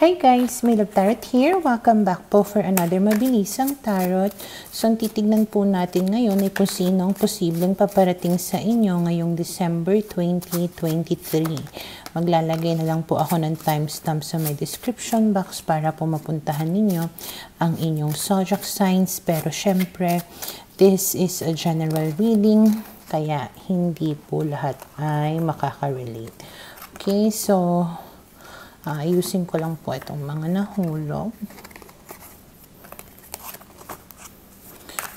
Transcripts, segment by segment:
Hi guys! May Love Tarot here. Welcome back po for another mabilisang tarot. So, ang titignan po natin ngayon ay kung sino ang posibleng paparating sa inyo ngayong December 2023. Maglalagay na lang po ako ng timestamp sa may description box para po mapuntahan ninyo ang inyong zodiac signs. Pero syempre, this is a general reading, kaya hindi po lahat ay makaka-relate. Okay, so ayusin ko lang po itong mga nahulog.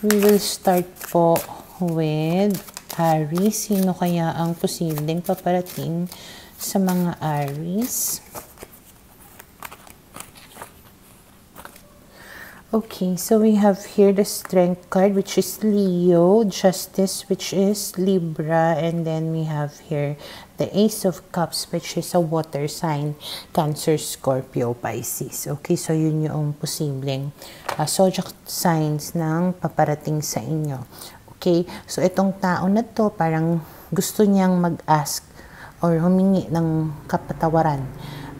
We will start po with Aries. Sino kaya ang posibleng paparating sa mga Aries? Okay, so we have here the Strength card, which is Leo, Justice, which is Libra, and then we have here the Ace of Cups, which is a water sign, Cancer, Scorpio, Pisces. Okay, so yun yung posibleng zodiac signs ng paparating sa inyo. Okay, so itong tao na to, parang gusto niyang mag-ask or humingi ng kapatawaran,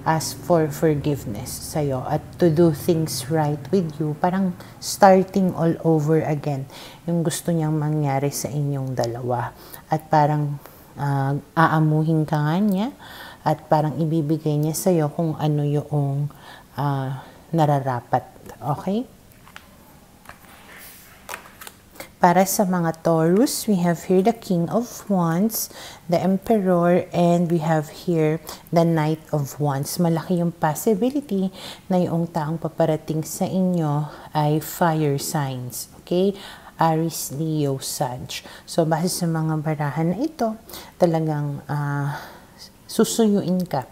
ask for forgiveness sa'yo at to do things right with you. Parang starting all over again yung gusto niyang mangyari sa inyong dalawa. At parang aamuhin ka nga niya at parang ibibigay niya sa'yo kung ano yung nararapat. Okay? Para sa mga Taurus, we have here the King of Wands, the Emperor, and we have here the Knight of Wands. Malaki yung possibility na yung taong paparating sa inyo ay fire signs. Okay? Aries, Leo, Sag. So, base sa mga barahan na ito, talagang susuyuin ka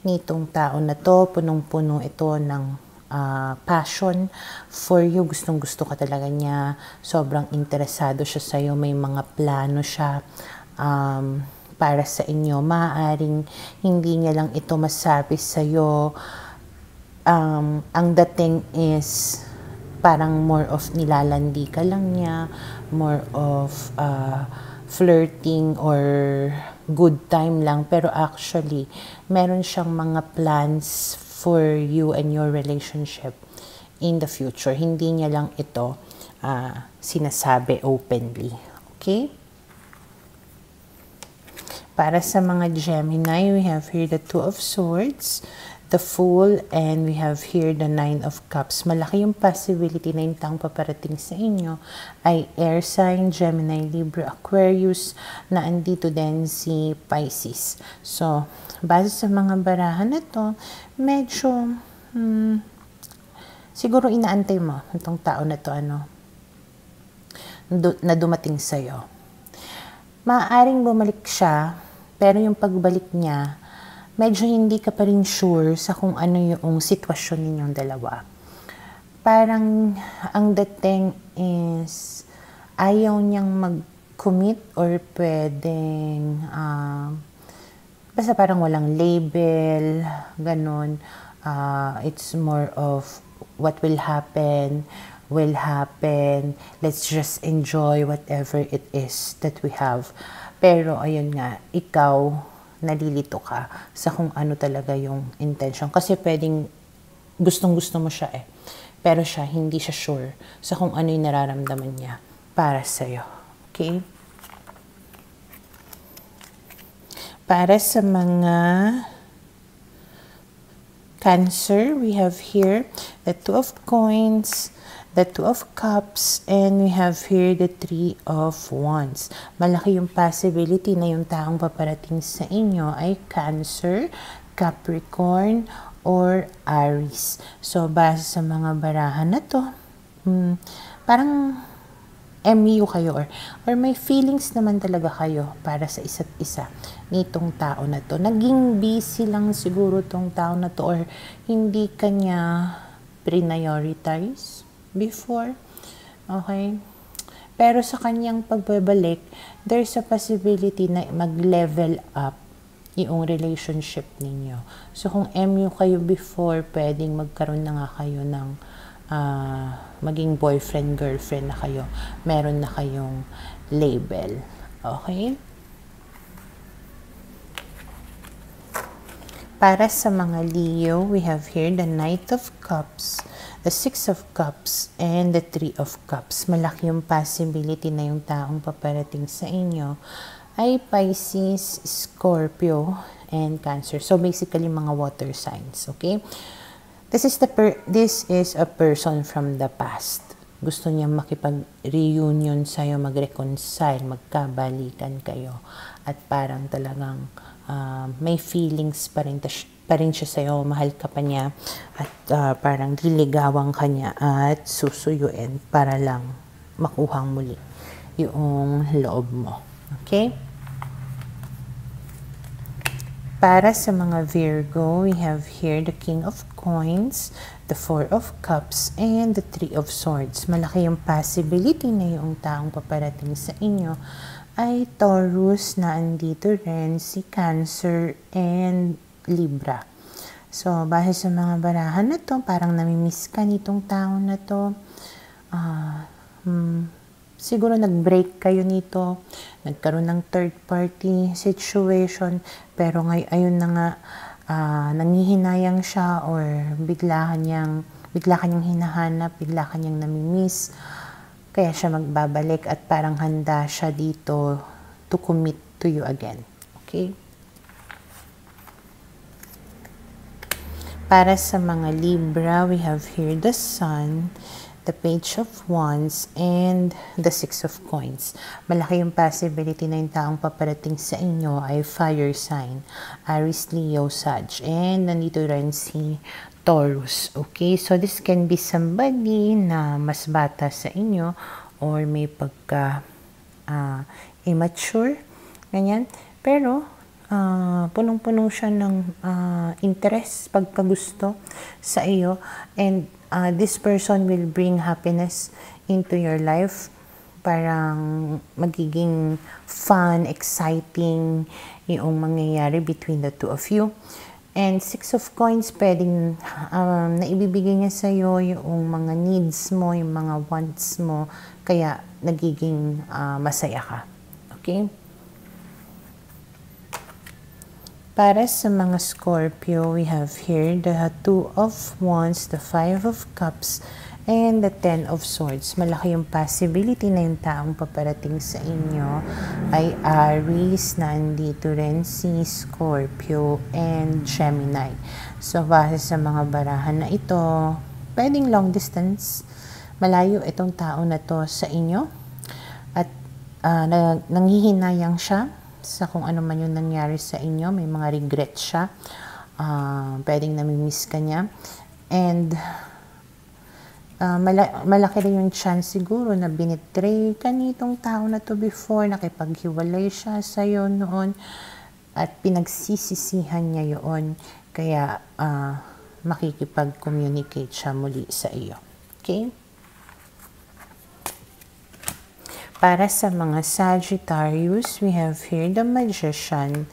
nitong tao na to. Punong-puno ito ng passion for you. Gustong-gusto ka talaga niya. Sobrang interesado siya sa'yo. May mga plano siya para sa inyo. Maaaring hindi niya lang ito masabi sa'yo. Ang dating is parang more of nilalandi ka lang niya. More of flirting or good time lang. Pero actually, meron siyang mga plans for you and your relationship in the future. Hindi niya lang ito sinasabi openly. Okay? Para sa mga Gemini, we have here the Two of Swords, the Fool, and we have here the Nine of Cups. Malaki yung possibility na yung taong paparating sa inyo ay air sign, Gemini, Libra, Aquarius, na andito din si Pisces. So, base sa mga barahan na to, medyo siguro inaantay mo itong tao na to na dumating sa'yo. Maaaring bumalik siya, pero yung pagbalik niya, medyo hindi ka pa rin sure sa kung ano yung sitwasyon ninyong dalawa. Parang ang dating is ayaw niyang mag-commit or pwedeng basta parang walang label, ganun. It's more of what will happen. Let's just enjoy whatever it is that we have. Pero ayun nga, ikaw, nalilito ka sa kung ano talaga yung intention. Kasi pwedeng gustong-gusto mo siya pero siya, hindi siya sure sa kung ano yung nararamdaman niya para sa'yo. Okay? Para sa mga Cancer, we have here the Two of Coins, the Two of Cups, and we have here the Three of Wands. Malaki yung possibility na yung taong paparating sa inyo ay Cancer, Capricorn, or Aries. So, base sa mga barahan na to, parang MU kayo or may feelings naman talaga kayo para sa isa't isa nitong tao na to. Naging busy lang siguro tong tao na to or hindi kanya prioritize before. Okay? Pero sa kanyang pagbabalik, there's a possibility na mag-level up yung relationship ninyo. So kung MU kayo before, pwedeng magkaroon na nga kayo ng maging boyfriend, girlfriend na kayo. Meron na kayong label. Okay? Para sa mga Leo, we have here the Knight of Cups, the Six of Cups, and the Three of Cups. Malaki yung possibility na yung taong paparating sa inyo ay Pisces, Scorpio, and Cancer. So basically mga water signs, okay? This is a person from the past. Gusto niya makipag-reunion sa'yo, mag-reconcile, magkabalikan kayo. At parang talagang may feelings pa rin siya sa'yo, mahal ka pa niya, at parang liligawan ka niya at susuyuin para lang makuhang muli yung loob mo. Okay? Para sa mga Virgo, we have here the King of Coins, the Four of Cups, and the Three of Swords. Malaki yung possibility na yung taong paparating sa inyo ay Taurus na andito rin, si Cancer, and Libra. So, base sa mga barahan na to, parang namimiss ka nitong tao na to. Siguro nag-break kayo nito, nagkaroon ng third party situation, pero ngayon ayun na nga, nangihinayang siya or bigla kanyang hinahanap, bigla kanyang namimiss. Kaya siya magbabalik at parang handa siya dito to commit to you again. Okay? Para sa mga Libra, we have here the Sun, the Page of Wands, and the Six of Coins. Malaki yung possibility na yung taong paparating sa inyo ay fire sign, Aries, Leo, Sag, and nandito rin si Taurus. Okay, so this can be somebody na mas bata sa inyo or may pagka immature, ganyan. Pero punong-puno siya ng interest, pagkagusto sa iyo, and this person will bring happiness into your life. Parang magiging fun, exciting yung mangyayari between the two of you. And Six of Coins, pwedeng naibibigay niya sa'yo yung mga needs mo, yung mga wants mo, kaya nagiging masaya ka. Okay? Para sa mga Scorpio, we have here the Two of Wands, the Five of Cups, and the Ten of Swords. Malaki yung possibility na yung taong paparating sa inyo ay Aries, na andito rin si Scorpio, and Gemini. So, base sa mga barahan na ito, pwedeng long distance, malayo itong tao na to sa inyo, at nanghihinayang siya sa kung ano man yung nangyari sa inyo, may mga regret siya, pwedeng namimiss ka niya, and malaki rin yung chance siguro na binitray ka nitong tao na to before, nakipaghiwalay siya sa'yo noon, at pinagsisisihan niya yun, kaya makikipag-communicate siya muli sa iyo. Okay? Para sa mga Sagittarius, we have here the Magician,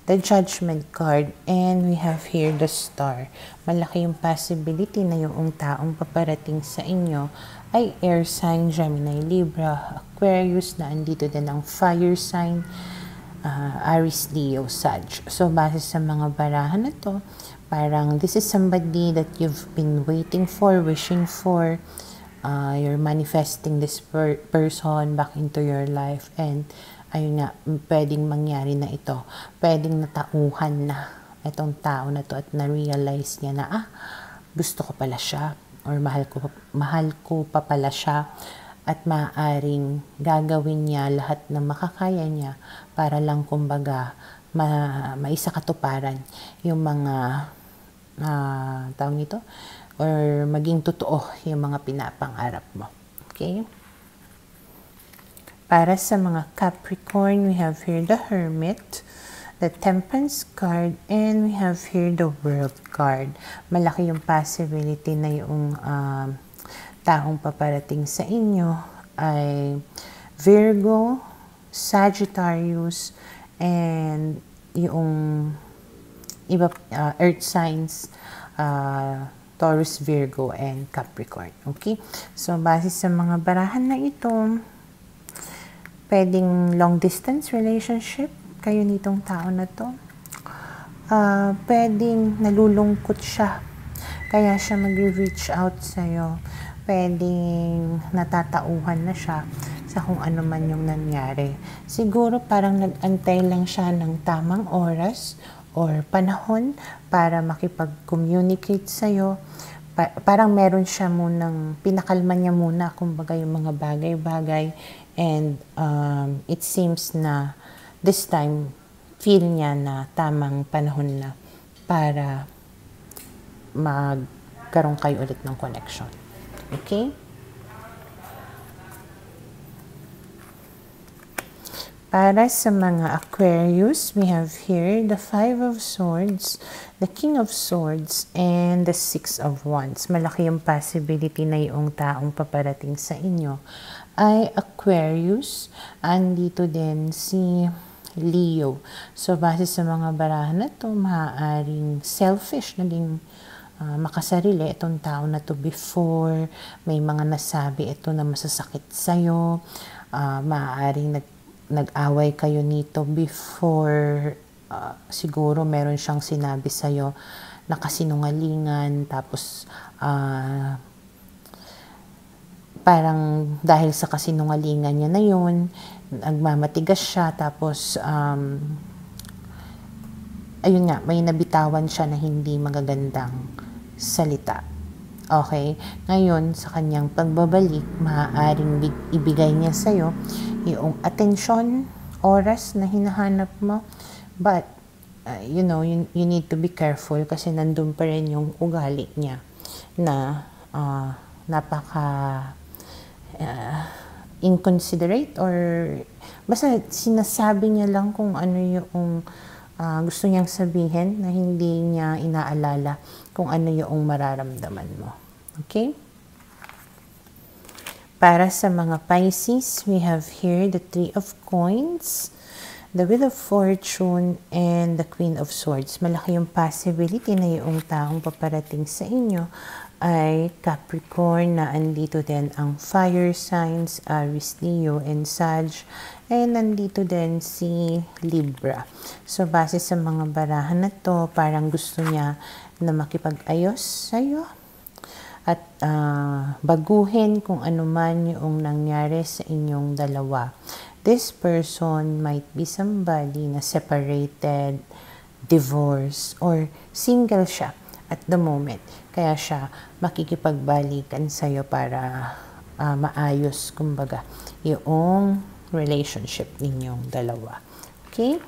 the Judgment card, and we have here the Star. Malaki yung possibility na yung taong paparating sa inyo ay air sign, Gemini, Libra, Aquarius, na andito din ang fire sign, Aries, Leo, Sag. So, base sa mga barahan na to, parang this is somebody that you've been waiting for, wishing for. You're manifesting this person back into your life, and ayun nga, pwedeng mangyari na ito. Pwedeng natauhan na itong tao na to at na-realize niya na gusto ko pala siya, or mahal ko pa pala siya, at maaaring gagawin niya lahat ng makakaya niya para lang kumbaga maisakatuparan yung mga tawag ito, or maging totoo yung mga pinapangarap mo. Okay? Para sa mga Capricorn, we have here the Hermit, the Temperance card, and we have here the World card. Malaki yung possibility na yung taong paparating sa inyo ay Virgo, Sagittarius, and yung iba earth signs, Taurus, Virgo, and Capricorn. Okay? So, base sa mga barahan na ito, pwedeng long distance relationship kayo nitong tao na to. pwedeng nalulungkot siya. Kaya siya mag-reach out sa'yo. Pwedeng natatauhan na siya sa kung ano man yung nangyari. Siguro parang nag-antay lang siya ng tamang oras or panahon para makipag-communicate sa'yo. Parang meron siya munang, pinakalma niya muna kumbaga yung mga bagay-bagay. And it seems na this time, feel niya na tamang panahon na para magkaroon kayo ulit ng connection. Okay? Para sa mga Aquarius, we have here the Five of Swords, the King of Swords, and the Six of Wands. Malaki yung possibility na yung taong paparating sa inyo ay Aquarius. Andito din si Leo. So, base sa mga barahan na to, maaaring selfish, naging makasarili itong tao na to before. May mga nasabi ito na masasakit sa'yo. Maaaring nag-away kayo nito before, siguro meron siyang sinabi sa'yo na kasinungalingan, tapos parang dahil sa kasinungalingan niya na yun, nagmamatigas siya, tapos ayun nga, may nabitawan siya na hindi magagandang salita. Okay? Ngayon, sa kanyang pagbabalik, maaaring ibigay niya sa'yo yung atensyon, oras na hinahanap mo. But, you know, you need to be careful kasi nandun pa rin yung ugali niya na napaka inconsiderate, or basta sinasabi niya lang kung ano yung gusto niyang sabihin, na hindi niya inaalala kung ano yung mararamdaman mo. Okay? Para sa mga Pisces, we have here the Three of Coins, the Wheel of Fortune, and the Queen of Swords. Malaki yung possibility na yung taong paparating sa inyo ay Capricorn, na andito din ang fire signs, Aries, Leo, and Sag. And nandito din si Libra. So, base sa mga barahan na to, parang gusto niya na makipag-ayos sa'yo at baguhin kung ano man yung nangyari sa inyong dalawa. This person might be somebody na separated, divorced, or single siya at the moment. Kaya siya makikipagbalikan sa'yo para maayos, kumbaga, yung relationship ninyong dalawa. Okay?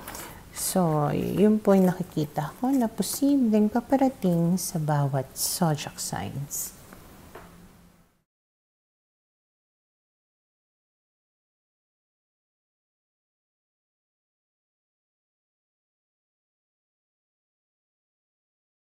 So, yun po yung nakikita ko na posibleng paparating sa bawat zodiac signs.